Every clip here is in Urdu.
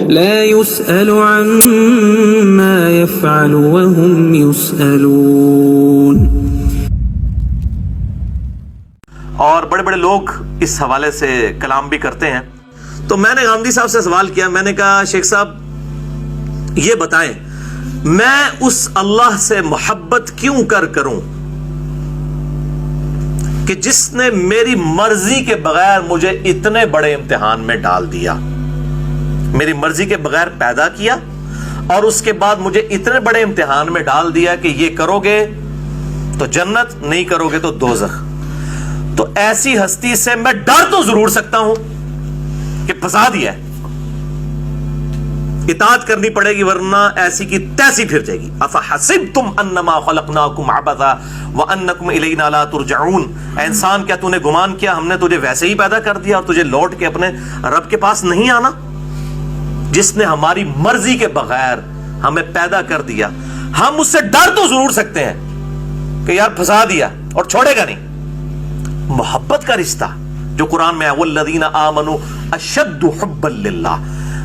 لا يسأل عما يفعل وهم يسألون. اور بڑے بڑے لوگ اس حوالے سے کلام بھی کرتے ہیں. تو میں نے غامدی صاحب سے سوال کیا، میں نے کہا شیخ صاحب یہ بتائیں میں اس اللہ سے محبت کیوں کروں کہ جس نے میری مرضی کے بغیر مجھے اتنے بڑے امتحان میں ڈال دیا، میری مرضی کے بغیر پیدا کیا اور اس کے بعد مجھے اتنے بڑے امتحان میں ڈال دیا کہ یہ کرو گے تو جنت، نہیں کرو گے تو دوزخ. تو ایسی ہستی سے میں ڈر تو ضرور سکتا ہوں کہ پھنسا دیا ہے، اطاعت کرنی پڑے گی ورنہ ایسی کی تیسی پھر جائے گی. افحسبتم انما خلقناکم عبثا وانکم الینا لا ترجعون. اے انسان کیا تو نے گمان کیا ہم نے تجھے ویسے ہی پیدا کر دیا اور تجھے لوٹ کے اپنے رب کے پاس نہیں آنا؟ جس نے ہماری مرضی کے بغیر ہمیں پیدا کر دیا، ہم اس سے ڈر تو ضرور سکتے ہیں کہ یار پھنسا دیا اور چھوڑے گا نہیں. محبت کا رشتہ جو قرآن میں ہے، والذین آمنوا اشد حبا للہ،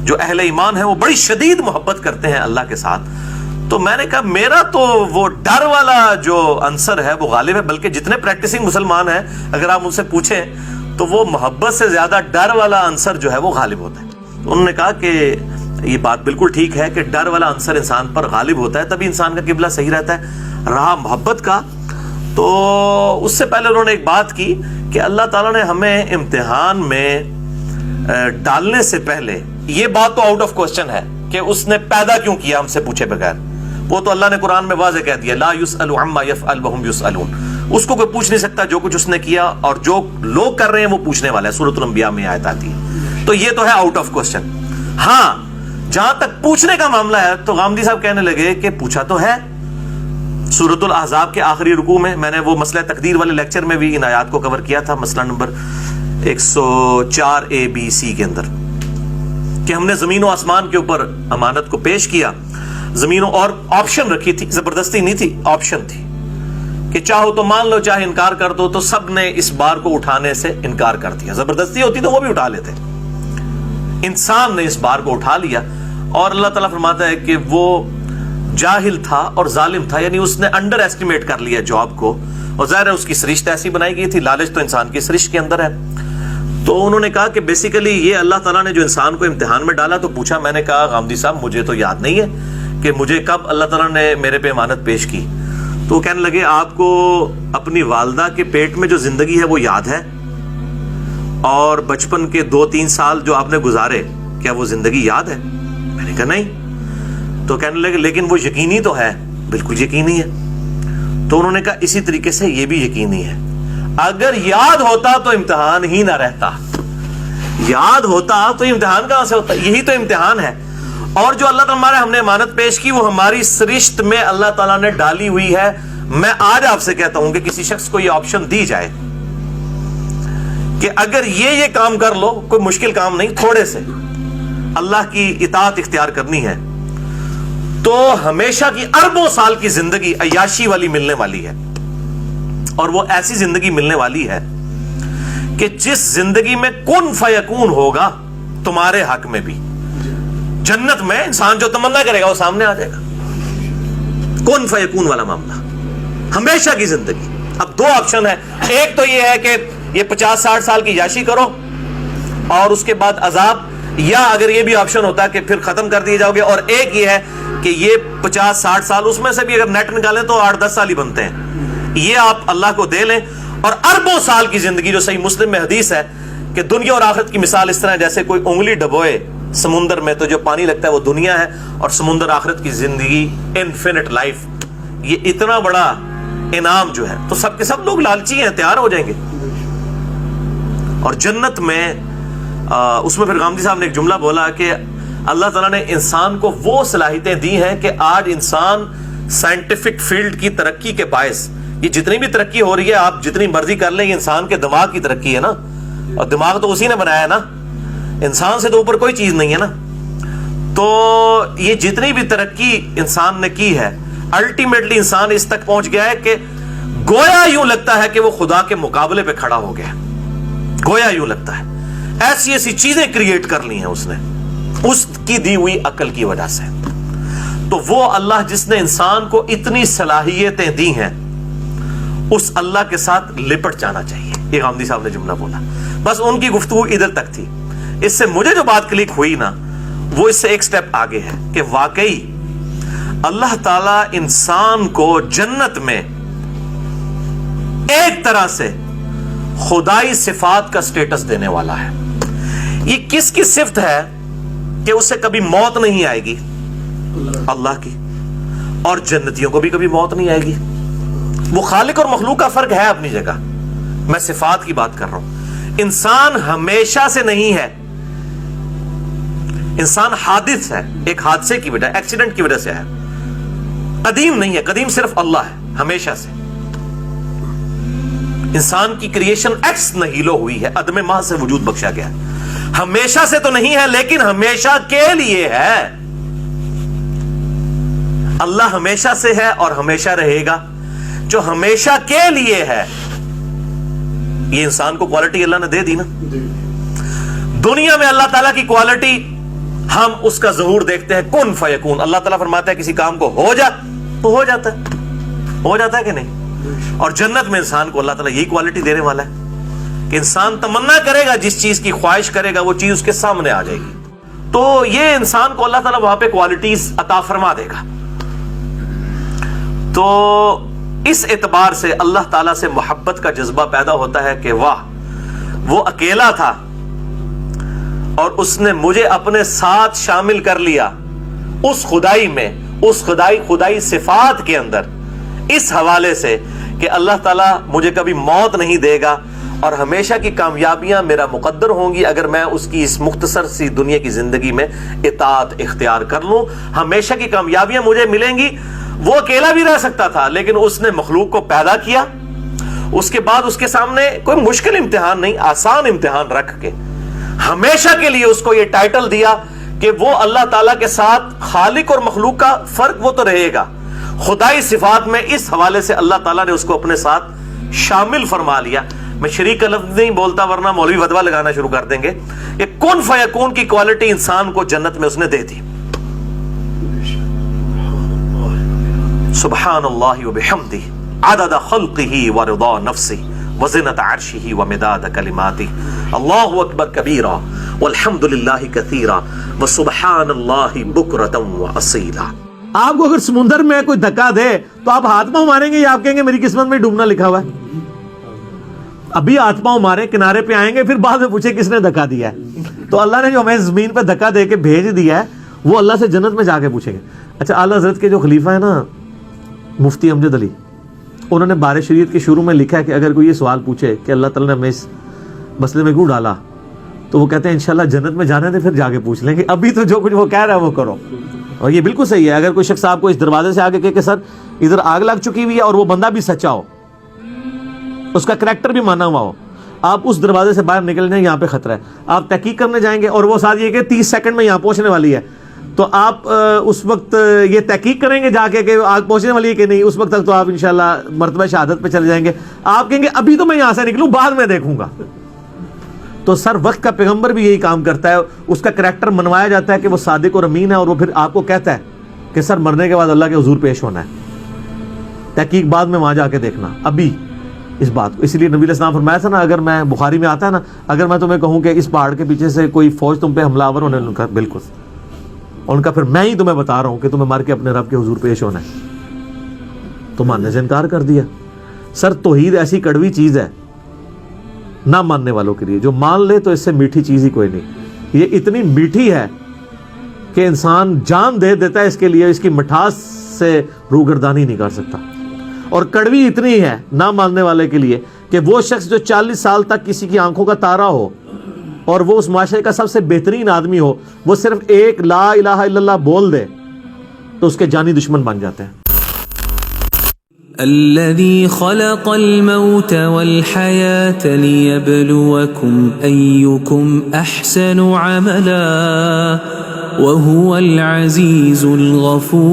جو اہل ایمان ہیں وہ بڑی شدید محبت کرتے ہیں اللہ کے ساتھ. تو میں نے کہا میرا تو وہ ڈر والا جو عنصر ہے وہ غالب ہے، بلکہ جتنے پریکٹسنگ مسلمان ہیں اگر آپ ان سے پوچھیں تو وہ محبت سے زیادہ ڈر والا عنصر جو ہے وہ غالب ہوتا ہے. انہوں نے کہا کہ یہ بات بالکل ٹھیک ہے کہ ڈر والا عنصر انسان پر غالب ہوتا ہے، تبھی انسان کا قبلہ صحیح رہتا ہے. رہا محبت کا، تو اس سے پہلے انہوں نے ایک بات کی کہ اللہ تعالیٰ نے ہمیں امتحان میں ڈالنے سے پہلے، یہ بات تو آؤٹ آف کوسچن ہے کہ اس نے پیدا کیوں کیا ہم سے پوچھے بغیر، وہ تو اللہ نے قرآن میں واضح کہہ دیا لا يسأل عما يفعل وهم يسألون. اس کو کوئی پوچھ نہیں سکتا جو کچھ اس نے کیا، اور جو لوگ کر رہے ہیں وہ پوچھنے والے ہیں. سورۃ الانبیاء میں آیت آتی ہے. تو یہ تو ہے آؤٹ آف کوسچن. ہاں جہاں تک پوچھنے کا معاملہ ہے تو غامدی صاحب کہنے لگے کہ پوچھا تو ہے. سورۃ الاحزاب کے آخری رکوع میں نے وہ مسئلہ تقدیر والے لیکچر میں بھی ان آیات کو کور کیا تھا، مسئلہ نمبر 104 ABC کے اندر، کہ ہم نے زمین و آسمان کے اوپر امانت کو پیش کیا. زمینوں اور آپشن رکھی تھی، زبردستی نہیں تھی، آپشن تھی کہ چاہو تو مان لو چاہے انکار کر دو. تو سب نے اس بار کو اٹھانے سے انکار کر دیا. زبردستی ہوتی تو وہ بھی اٹھا لیتے، انسان نے اس بار کو اٹھا لیا. اور اللہ تعالیٰ فرماتا ہے کہ وہ جاہل تھا اور ظالم تھا، یعنی اس نے انڈر ایسٹیمیٹ کر لیا جاب کو، اور ظاہر ہے اس کی سرشت ایسی بنائی گئی تھی، لالچ تو انسان کی سرشت کے اندر ہے. تو انہوں نے کہا کہ بیسیکلی یہ اللہ تعالیٰ نے جو انسان کو امتحان میں ڈالا. تو پوچھا، میں نے کہا غامدی صاحب مجھے تو یاد نہیں ہے کہ مجھے کب اللہ تعالیٰ نے میرے پہ امانت پیش کی. تو وہ کہنے لگے آپ کو اپنی والدہ کے پیٹ میں جو زندگی ہے وہ یاد ہے، اور بچپن کے 2-3 سال جو آپ نے گزارے کیا وہ زندگی یاد ہے؟ میں نے کہا نہیں. تو کہنے لگے لیکن وہ یقینی تو ہے. بالکل یقینی ہے. تو انہوں نے کہا اسی طریقے سے یہ بھی یقینی ہے. اگر یاد ہوتا تو امتحان ہی نہ رہتا، یاد ہوتا تو امتحان کہاں سے ہوتا؟ یہی تو امتحان ہے. اور جو اللہ تعالیٰ ہم نے امانت پیش کی وہ ہماری سرشت میں اللہ تعالیٰ نے ڈالی ہوئی ہے. میں آج آپ سے کہتا ہوں کہ کسی شخص کو یہ آپشن دی جائے کہ اگر یہ کام کر لو، کوئی مشکل کام نہیں، تھوڑے سے اللہ کی اطاعت اختیار کرنی ہے، تو ہمیشہ کی اربوں سال کی زندگی عیاشی والی ملنے والی ہے. اور وہ ایسی زندگی ملنے والی ہے کہ جس زندگی میں کن فیکون ہوگا تمہارے حق میں بھی. جنت میں انسان جو تمنا کرے گا وہ سامنے آ جائے گا. کن فیکون والا معاملہ، ہمیشہ کی زندگی. اب 2 آپشن ہے، ایک تو یہ ہے کہ یہ 50-60 سال کی عیاشی کرو اور اس کے بعد عذاب، یا اگر یہ بھی آپشن ہوتا ہے کہ پھر ختم کر دیے جاؤ گے. اور ایک یہ ہے کہ یہ 50-60 سال، اس میں سے بھی اگر نیٹ نکالیں تو 8-10 سال ہی بنتے ہیں. یہ آپ اللہ کو دے لیں، اور اربوں سال کی زندگی، جو صحیح مسلم میں حدیث ہے کہ دنیا اور آخرت کی مثال اس طرح جیسے کوئی انگلی ڈبوئے سمندر میں تو جو پانی لگتا ہے وہ دنیا ہے، اور سمندر آخرت کی زندگی انفینٹ لائف. یہ اتنا بڑا انعام جو ہے تو سب کے سب لوگ لالچی ہیں، تیار ہو جائیں گے. اور جنت میں اس میں پھر غامدی صاحب نے ایک جملہ بولا کہ اللہ تعالیٰ نے انسان کو وہ صلاحیتیں دی ہیں کہ آج انسان سائنٹیفک فیلڈ کی ترقی کے باعث، یہ جتنی بھی ترقی ہو رہی ہے آپ جتنی مرضی کر لیں، یہ انسان کے دماغ کی ترقی ہے نا، اور دماغ تو اسی نے بنایا ہے نا، انسان سے تو اوپر کوئی چیز نہیں ہے نا. تو یہ جتنی بھی ترقی انسان نے کی ہے، الٹیمیٹلی انسان اس تک پہنچ گیا ہے کہ گویا یوں لگتا ہے کہ وہ خدا کے مقابلے پہ کھڑا ہو گیا. گویا یوں لگتا ہے ایسی ایسی چیزیں کریٹ کر لی ہیں اس نے. اس کی دی ہوئی عقل کی وجہ سے. تو وہ اللہ جس نے انسان کو اتنی صلاحیتیں دی ہیں اس اللہ کے ساتھ لپٹ جانا چاہیے. یہ غامدی صاحب نے جملہ بولا, بس ان کی گفتگو ادھر تک تھی. اس سے مجھے جو بات کلک ہوئی نا وہ اس سے ایک سٹیپ آگے ہے کہ واقعی اللہ تعالی انسان کو جنت میں ایک طرح سے خدائی صفات کا سٹیٹس دینے والا ہے. یہ کس کی صفت ہے کہ اسے کبھی موت نہیں آئے گی؟ اللہ کی. اور جنتیوں کو بھی کبھی موت نہیں آئے گی. وہ خالق اور مخلوق کا فرق ہے اپنی جگہ, میں صفات کی بات کر رہا ہوں. انسان ہمیشہ سے نہیں ہے, انسان حادث ہے, ایک حادثے کی وجہ, ایکسیڈنٹ کی وجہ سے ہے. قدیم نہیں ہے, قدیم صرف اللہ ہے ہمیشہ سے. انسان کی کریشن ایکس نہیلو ہوئی ہے, عدم محض سے وجود بخشا گیا. ہمیشہ سے تو نہیں ہے لیکن ہمیشہ کے لیے ہے. اللہ ہمیشہ سے ہے اور ہمیشہ رہے گا. جو ہمیشہ کے لیے ہے, یہ انسان کو کوالٹی اللہ نے دے دی نا. دنیا میں اللہ تعالیٰ کی کوالٹی ہم اس کا ظہور دیکھتے ہیں, کن فیکون. اللہ تعالیٰ فرماتا ہے کسی کام کو ہو جا تو ہو جاتا ہے, ہو جاتا ہے کہ نہیں. اور جنت میں انسان کو اللہ تعالیٰ یہی کوالٹی دینے والا ہے کہ انسان تمنا کرے گا, جس چیز کی خواہش کرے گا وہ چیز اس کے سامنے آ جائے گی. تو یہ انسان کو اللہ تعالیٰ وہاں پہ کوالٹیز عطا فرما دے گا. تو اس اعتبار سے اللہ تعالیٰ سے محبت کا جذبہ پیدا ہوتا ہے کہ واہ, وہ اکیلا تھا اور اس نے مجھے اپنے ساتھ شامل کر لیا اس خدائی میں, اس خدائی صفات کے اندر, اس حوالے سے کہ اللہ تعالیٰ مجھے کبھی موت نہیں دے گا اور ہمیشہ کی کامیابیاں میرا مقدر ہوں گی اگر میں اس کی اس مختصر سی دنیا کی زندگی میں اطاعت اختیار کر لوں. ہمیشہ کی کامیابیاں مجھے ملیں گی. وہ اکیلا بھی رہ سکتا تھا لیکن اس نے مخلوق کو پیدا کیا, اس کے بعد اس کے سامنے کوئی مشکل امتحان نہیں, آسان امتحان رکھ کے ہمیشہ کے لیے اس کو یہ ٹائٹل دیا کہ وہ اللہ تعالیٰ کے ساتھ خالق اور مخلوق کا فرق وہ تو رہے گا, خدائی صفات میں اس حوالے سے اللہ تعالیٰ نے اس کو اپنے ساتھ شامل فرما لیا. میں شریک کا لفظ نہیں بولتا ورنہ مولوی فتویٰ لگانا شروع کر دیں گے. کہ کن فیکون کی کوالٹی انسان کو جنت میں اس نے دے دی. سبحان اللہ وبحمدہ عدد خلقہ ورضا نفسہ وزنت عرشہ ومداد کلماتہ. اللہ اکبر کبیرا والحمد للہ کثیرا وسبحان اللہ بکرۃ واصیلا. آپ کو اگر سمندر میں کوئی دھکا دے تو آپ ہاتھ پاؤں ماریں گے یا آپ کہیں گے میری قسمت میں ڈوبنا لکھا ہوا ہے؟ ابھی ہاتھ پاؤں مارے, کنارے پہ آئیں گے, پھر بعد میں پوچھے کس نے دھکا دیا ہے. تو اللہ نے جو ہمیں زمین پہ دھکا دے کے بھیج دیا ہے وہ اللہ سے جنت میں جا کے پوچھیں گے. اچھا, اعلیٰ حضرت کے جو خلیفہ ہے نا مفتی امجد علی, انہوں نے بار شریعت کے شروع میں لکھا ہے کہ اگر کوئی یہ سوال پوچھے کہ اللہ تعالیٰ نے ہمیں اس مسئلے میں کیوں ڈالا, تو وہ کہتے ہیں انشاءاللہ جنت میں جانے دے پھر جا کے پوچھ لیں گے, ابھی تو جو کچھ وہ کہہ رہا ہے وہ کرو. اور یہ بالکل صحیح ہے. اگر کوئی شخص آپ کو اس دروازے سے آگے کہے کہ سر ادھر آگ لگ چکی ہوئی ہے اور وہ بندہ بھی سچا ہو, اس کا کریکٹر بھی مانا ہوا ہو, آپ اس دروازے سے باہر نکل جائیں, یہاں پہ خطرہ ہے, آپ تحقیق کرنے جائیں گے اور وہ ساتھ یہ کہ 30 سیکنڈ میں یہاں پہنچنے والی ہے, تو آپ اس وقت یہ تحقیق کریں گے جا کے کہ آگ پہنچنے والی ہے کہ نہیں, اس وقت تک تو آپ انشاءاللہ مرتبہ شہادت پہ چلے جائیں گے. آپ کہیں گے ابھی تو میں یہاں سے نکلوں, بعد میں دیکھوں گا. تو سر وقت کا پیغمبر بھی یہی کام کرتا ہے, اس کا کریکٹر منوایا جاتا ہے کہ وہ صادق اور امین ہے, اور وہ پھر آپ کو کہتا ہے کہ سر مرنے کے بعد اللہ کے حضور پیش ہونا ہے, تحقیق بعد میں وہاں جا کے دیکھنا, ابھی اس بات کو. اس لیے نبی علیہ السلام فرمایا تھا نا, اگر میں بخاری میں آتا ہے نا, اگر میں تمہیں کہوں کہ اس پہاڑ کے پیچھے سے کوئی فوج تم پہ حملہ آور ہونے, ان کا بالکل, ان کا پھر میں ہی تمہیں بتا رہا ہوں کہ تمہیں مر کے اپنے رب کے حضور پیش ہونا ہے, تو ماننے سے انکار کر دیا. سر توحید ایسی کڑوی چیز ہے نہ ماننے والوں کے لیے, جو مان لے تو اس سے میٹھی چیز ہی کوئی نہیں. یہ اتنی میٹھی ہے کہ انسان جان دے دیتا ہے اس کے لیے, اس کی مٹھاس سے روگردانی نہیں کر سکتا. اور کڑوی اتنی ہے نہ ماننے والے کے لیے کہ وہ شخص جو 40 سال تک کسی کی آنکھوں کا تارا ہو اور وہ اس معاشرے کا سب سے بہترین آدمی ہو, وہ صرف ایک لا الہ الا اللہ بول دے تو اس کے جانی دشمن بن جاتے ہیں. الذي خلق الموت والحياة ليبلوكم أيكم أحسن عملا وهو العزيز الغفور.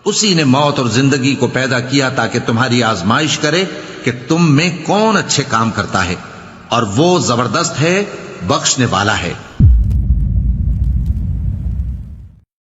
اسی نے موت اور زندگی کو پیدا کیا تاکہ تمہاری آزمائش کرے کہ تم میں کون اچھے کام کرتا ہے, اور وہ زبردست ہے بخشنے والا ہے۔